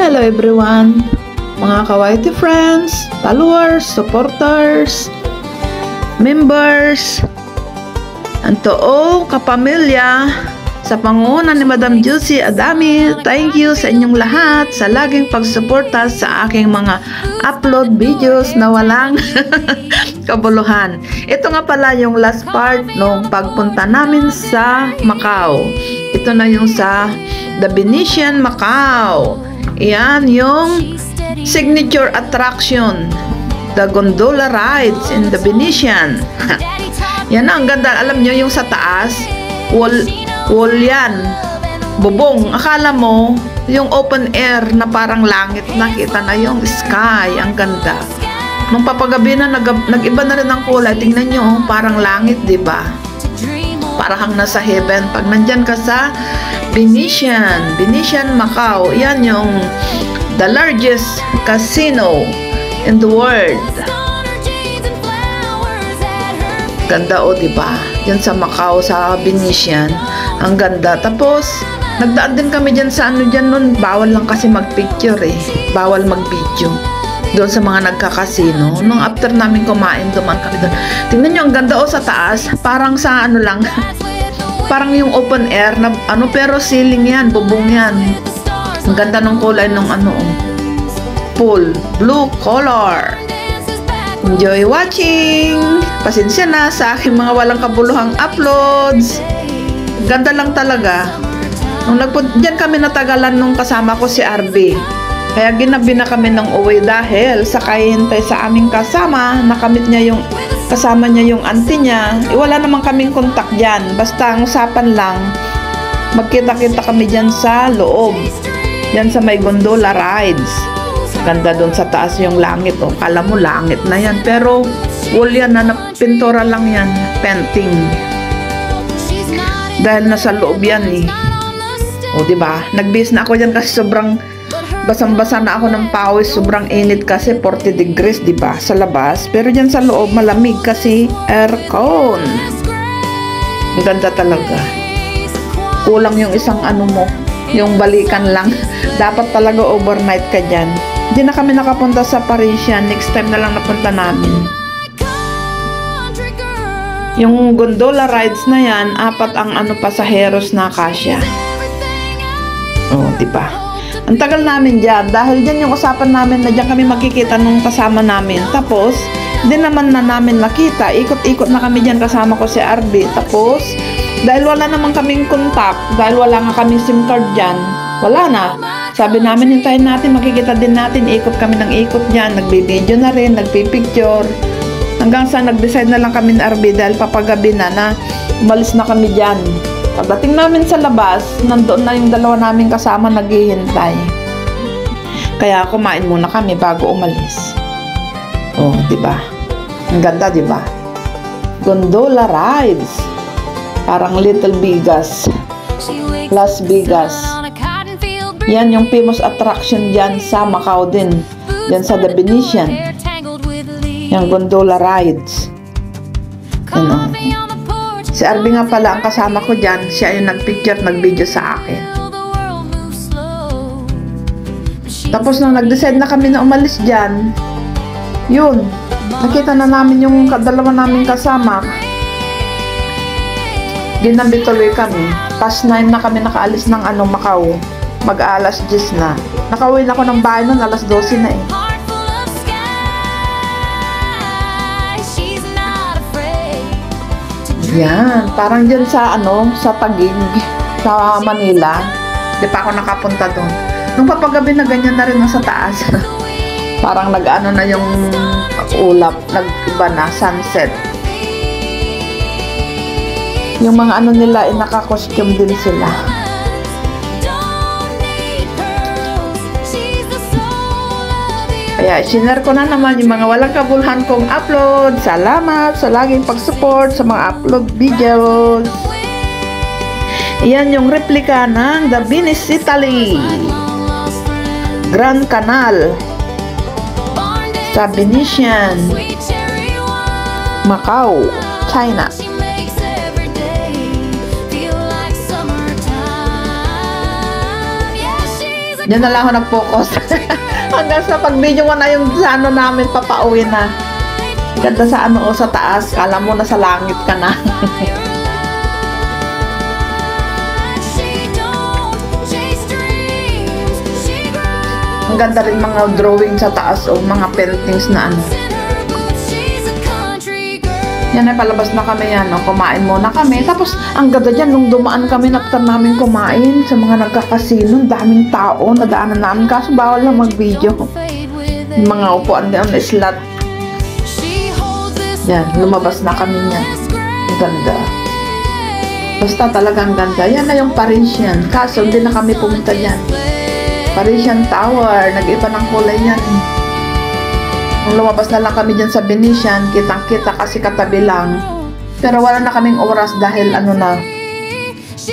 Hello everyone, mga ka-YT friends, followers, supporters, members, and to all kapamilya sa pangunguna ni Madam Juicy Adami. Thank you sa inyong lahat sa laging pagsuporta sa aking mga upload videos na walang kabuluhan. Ito nga pala yung last part nung pagpunta namin sa Macau. Ito na yung sa The Venetian Macau. Yan yung signature attraction, the gondola rides in the Venetian. Yan na, ang ganda. Alam nyo yung sa taas, wall yan, bubong. Akala mo yung open air na parang langit, nakita na yung sky. Ang ganda. Nung papagabi na nag-iba na rin ang kulay. Tingnan nyo, parang langit, diba? Parang nasa heaven pag nandyan ka sa Venetian Macau. Yan yung the largest casino in the world. Ganda o, diba? Yan sa Macau, sa Venetian. Ang ganda. Tapos nagdaan din kami dyan sa ano dyan nun. Bawal lang kasi magpicture eh. Bawal mag-video doon sa mga nagkakasino. Nung after namin kumain, duman kami doon. Tingnan nyo, ang ganda o sa taas. Parang sa ano lang, parang yung open air na ano, pero ceiling yan, bubong yan. Ang ganda ng kulay ng ano, pool, blue color. Enjoy watching. Pasensya na sa aking mga walang kabuluhang uploads. Ganda lang talaga. Nung diyan kami natagalan nung kasama ko si RB. Kaya ginabi na kami ng uwi dahil sa kahihintay sa aming kasama, nakamit niya yung kasama niya yung auntie niya. Wala naman kaming kontak dyan. Basta ang usapan lang, magkita-kita kami dyan sa loob. Dyan sa may gondola rides. Ganda doon sa taas yung langit. Oh. Kala mo langit na yan. Pero wall yan na pintura lang yan. Painting. Dahil nasa loob yan eh. O diba? Nagbihis na ako dyan kasi sobrang basang-basa na ako ng pawis. Sobrang init kasi 40 degrees, diba? Sa labas. Pero dyan sa loob, malamig kasi aircon. Ang ganda talaga. Kulang yung isang ano mo. Yung balikan lang. Dapat talaga overnight ka dyan. Hindi na kami nakapunta sa Parisian. Next time na lang napunta namin. Yung gondola rides na yan, 4 ang ano pasaheros na kasya. Oh, diba? Ang tagal namin dyan. Dahil dyan yung usapan namin na dyan kami magkikita nung kasama namin. Tapos, hindi naman na namin nakita. Ikot-ikot na kami dyan kasama ko si RB. Tapos, dahil wala naman kaming kontak, dahil wala nga kaming SIM card dyan, wala na. Sabi namin, hintayin natin, makikita din natin. Ikot kami ng ikot dyan. Nagbe-video na rin, nagpipicture. Hanggang sa nag-decide na lang kami ni RB dahil papagabi na umalis na kami dyan. Pagdating namin sa labas, nandoon na yung dalawa namin kasama naghihintay. Kaya kumain muna kami bago umalis. Oh, diba? Ang ganda, diba? Gondola rides. Parang Little Vegas. Las Vegas. Yan yung famous attraction dyan sa Macau din. Dyan sa The Venetian. Yung gondola rides. Ano? Si RB nga pala ang kasama ko dyan. Siya yung nagpicture, nagvideo sa akin. Tapos nung nag-decide na kami na umalis dyan, yun, nakita na namin yung dalawa namin kasama. Ginabi tuloy kami. Past 9 na kami nakaalis ng Macau. Mag-alas 10 na. Nakauwi na ako ng bahay nun, alas 12 na eh. Yan, parang dyan sa sa Taguig, sa Manila. Di pa ako nakapunta doon. Nung papagabi na ganyan na rin sa taas. Parang na yung ulap, nag-iba na, sunset. Yung mga nila, naka-costume din sila. Kaya, sinare ko na naman yung mga walang kabuluhan kong upload. Salamat sa laging pag-support sa mga upload videos. Iyan yung replika ng The Venice, Italy. Grand Canal sa Venetian Macau, China. Diyan na lang ako nag-focus. Hanggang sa pag-video mo na yung sa ano namin, papauwi na. Ganda sa ano o sa taas, kala mo na sa langit ka na. Ang ganda rin mga drawing sa taas o mga paintings na ano. Yan ay palabas na kami yan, no? Kumain muna kami. Tapos, ang ganda dyan, nung dumaan kami, nakita namin kumain sa mga nagkakasino. Daming tao, nadaanan namin. Kaso bawal lang mag-video. Yung mga upuan din na slot. Yan, lumabas na kami niyan. Ang ganda. Basta talagang ganda. Yan na yung Parisian. Kaso, hindi na kami pumunta dyan. Parisian Tower. Nag-iba ng kulay yan. Nung lumabas na lang kami dyan sa Venetian, kitang-kita kasi katabi lang. Pero wala na kaming oras dahil ano na,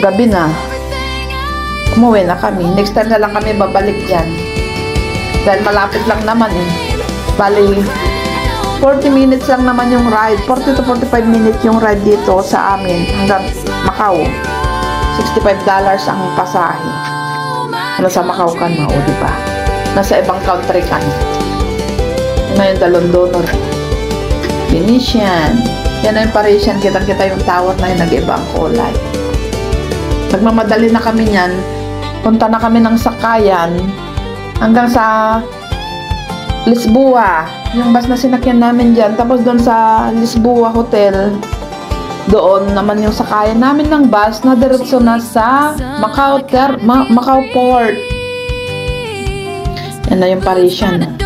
gabi na. Umuwi na kami. Next time na lang kami babalik dyan. Dahil malapit lang naman eh. Bali, 40 minutes lang naman yung ride. 40 to 45 minutes yung ride dito sa amin hanggang Macau. $65 ang pasahe. Ano sa Macau ka na, o diba? Nasa ibang country ka na. Ngayon dalon donor. Venetian. Yan na yung Parisian. Kitang-kita yung tower na yun. Nag-iba ang kulay. Nagmamadali na kami niyan. Punta na kami ng sakayan hanggang sa Lisboa. Yung bus na sinakyan namin dyan. Tapos doon sa Lisboa Hotel, doon naman yung sakayan namin ng bus na diretso na sa Macau Port. Yan na yung Parisian.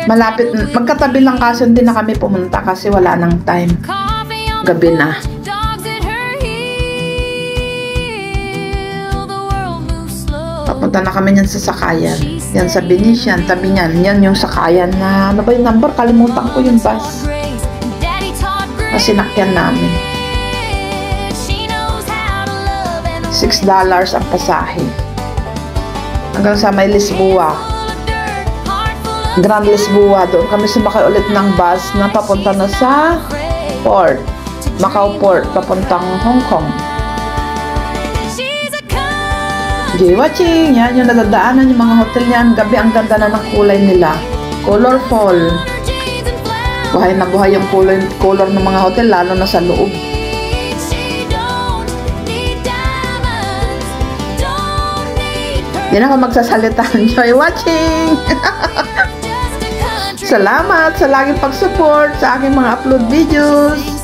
Malapit, magkatabi lang kaso hindi na kami pumunta kasi wala nang time. Gabi na. Papunta na kami niyan sa sakayan. Yan sa Venetian, tabi niyan. Yan yung sakayan na, ano ba yung number? Kalimutan ko yung bus. Na sinakyan namin. $6 ang pasahe. Hanggang sa may Lisboa. Grand Lisboa. Doon kami sumakay ulit ng bus na papunta na sa port. Macau Port. Papuntang Hong Kong. Okay, watching. Yan yung nadadaanan yung mga hotel yan. Gabi ang ganda na ng kulay nila. Colorful. Buhay na buhay yung color ng mga hotel lalo na sa loob. Yan ako magsasalita. Enjoy watching! Salamat sa laging pag-support sa aking mga upload videos.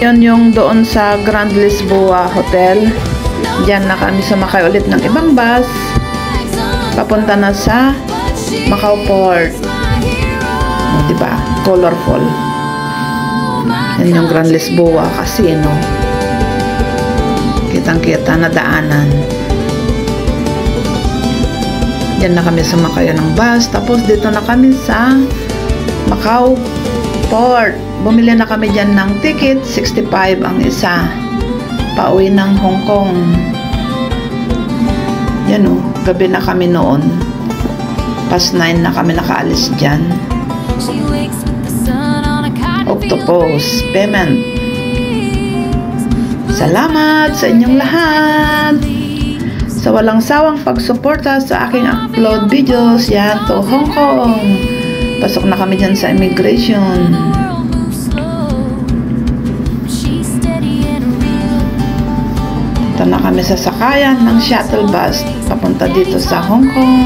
Yun yung doon sa Grand Lisboa Hotel. Diyan na kami sumakay ulit ng ibang bus. Papunta na sa Macau Port. Diba? Colorful. Yan yung Grand Lisboa Casino. Kitang-kita na daanan. Diyan na kami sumakay ng bus. Tapos dito na kami sa Macau Port. Bumili na kami dyan ng ticket, 65 ang isa. Pauwi ng Hong Kong. Yan o, gabi na kami noon. Past 9 na kami nakaalis dyan. Octopus payment. Salamat sa inyong lahat sa walang sawang pagsuporta sa aking upload videos. Yan to Hong Kong. Pasok na kami dyan sa immigration. Ito na kami sa sakayan ng shuttle bus papunta dito sa Hong Kong.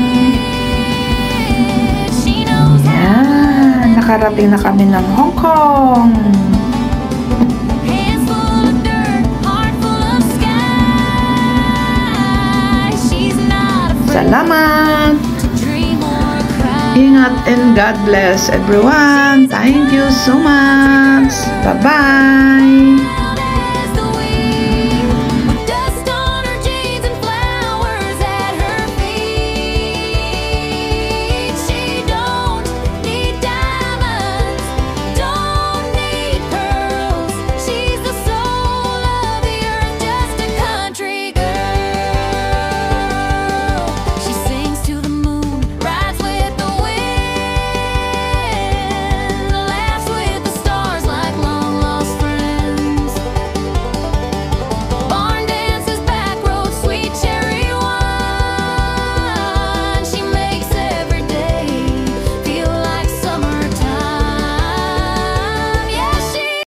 Yan, nakarating na kami ng Hong Kong. Salamat. Ingat and God bless everyone. Thank you so much. Bye-bye.